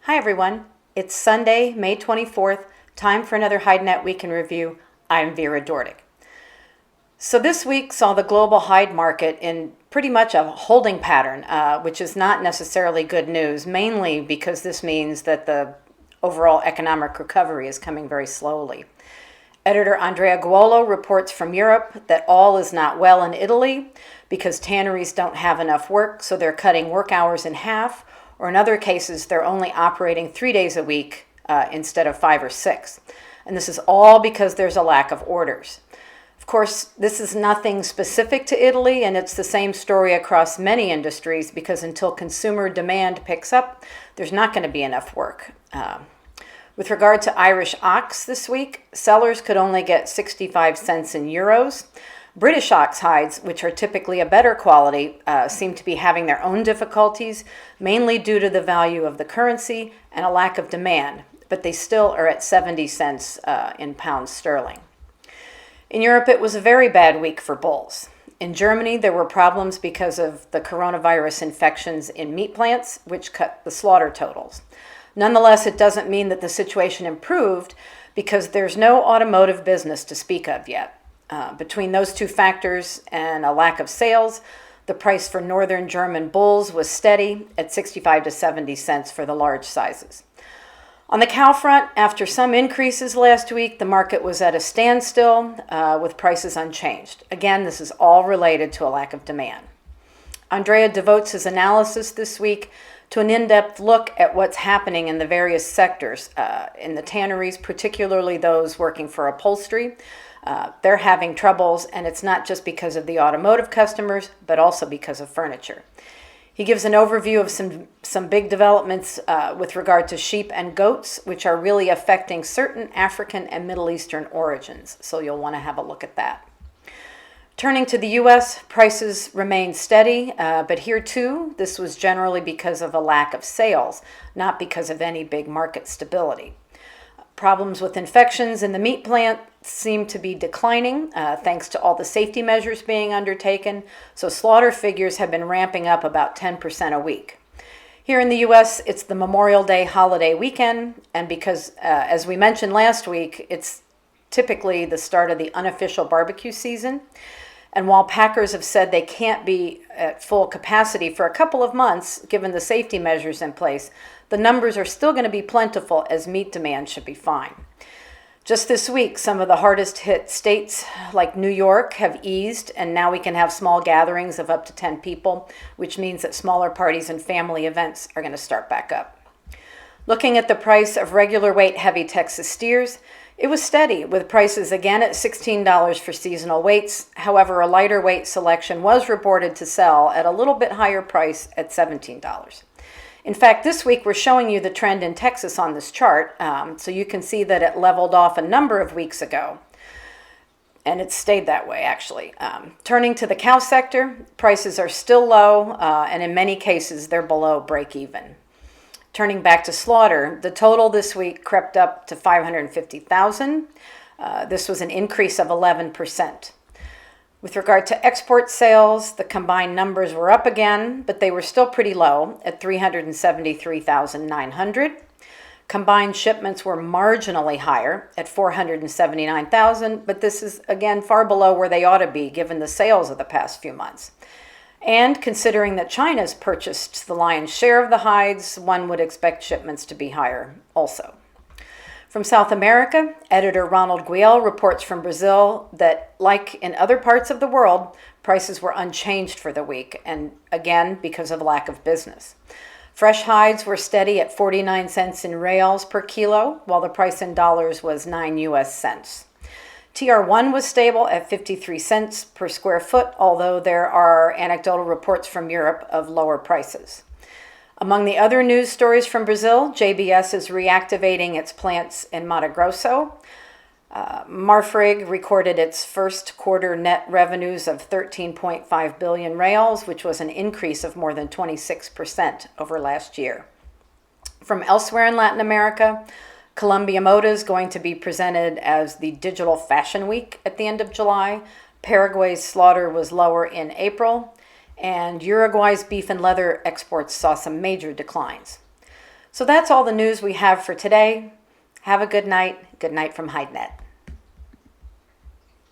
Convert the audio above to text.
Hi everyone, it's Sunday, May 24th, time for another HideNet Week in Review. I'm Vera Dordick. So this week saw the global hide market in pretty much a holding pattern, which is not necessarily good news, mainly because this means that the overall economic recovery is coming very slowly. Editor Andrea Guolo reports from Europe that all is not well in Italy because tanneries don't have enough work, so they're cutting work hours in half, or in other cases, they're only operating 3 days a week instead of 5 or 6. And this is all because there's a lack of orders. Of course, this is nothing specific to Italy, and it's the same story across many industries because until consumer demand picks up, there's not going to be enough work. With regard to Irish ox this week, sellers could only get 65 cents in euros. British ox hides, which are typically a better quality, seem to be having their own difficulties, mainly due to the value of the currency and a lack of demand, but they still are at 70 cents in pounds sterling. In Europe, it was a very bad week for bulls. In Germany, there were problems because of the coronavirus infections in meat plants, which cut the slaughter totals. Nonetheless, it doesn't mean that the situation improved because there's no automotive business to speak of yet. Between those two factors and a lack of sales, the price for northern German bulls was steady at 65 to 70 cents for the large sizes. On the cow front, after some increases last week, the market was at a standstill with prices unchanged. Again, this is all related to a lack of demand. Andrea devotes his analysis this week to an in-depth look at what's happening in the various sectors in the tanneries, particularly those working for upholstery. They're having troubles, and it's not just because of the automotive customers, but also because of furniture. He gives an overview of some big developments with regard to sheep and goats, which are really affecting certain African and Middle Eastern origins, so you'll want to have a look at that. Turning to the U.S., prices remained steady, but here too, this was generally because of a lack of sales, not because of any big market stability. Problems with infections in the meat plant seem to be declining thanks to all the safety measures being undertaken, so slaughter figures have been ramping up about 10% a week. Here in the U.S., it's the Memorial Day holiday weekend, and because, as we mentioned last week, it's typically the start of the unofficial barbecue season. And while packers have said they can't be at full capacity for a couple of months, given the safety measures in place, the numbers are still going to be plentiful as meat demand should be fine. Just this week, some of the hardest hit states like New York have eased, and now we can have small gatherings of up to 10 people, which means that smaller parties and family events are going to start back up. Looking at the price of regular weight heavy Texas steers, it was steady, with prices again at $16 for seasonal weights. However, a lighter weight selection was reported to sell at a little bit higher price at $17. In fact, this week we're showing you the trend in Texas on this chart, so you can see that it leveled off a number of weeks ago, and it stayed that way actually. Turning to the cow sector, prices are still low, and in many cases they're below break even. Turning back to slaughter, the total this week crept up to 550,000. This was an increase of 11%. With regard to export sales, the combined numbers were up again, but they were still pretty low at 373,900. Combined shipments were marginally higher at 479,000, but this is again far below where they ought to be given the sales of the past few months. And considering that China's purchased the lion's share of the hides, one would expect shipments to be higher also. From South America, editor Ronald Guiel reports from Brazil that, like in other parts of the world, prices were unchanged for the week, and again, because of lack of business. Fresh hides were steady at 49 cents in reals per kilo, while the price in dollars was 9 US cents. TR1 was stable at 53 cents per square foot, although there are anecdotal reports from Europe of lower prices. Among the other news stories from Brazil, JBS is reactivating its plants in Mato Grosso. Marfrig recorded its first quarter net revenues of 13.5 billion reals, which was an increase of more than 26% over last year. From elsewhere in Latin America, Colombia Moda is going to be presented as the Digital Fashion Week at the end of July. Paraguay's slaughter was lower in April, and Uruguay's beef and leather exports saw some major declines. So that's all the news we have for today. Have a good night. Good night from HideNet.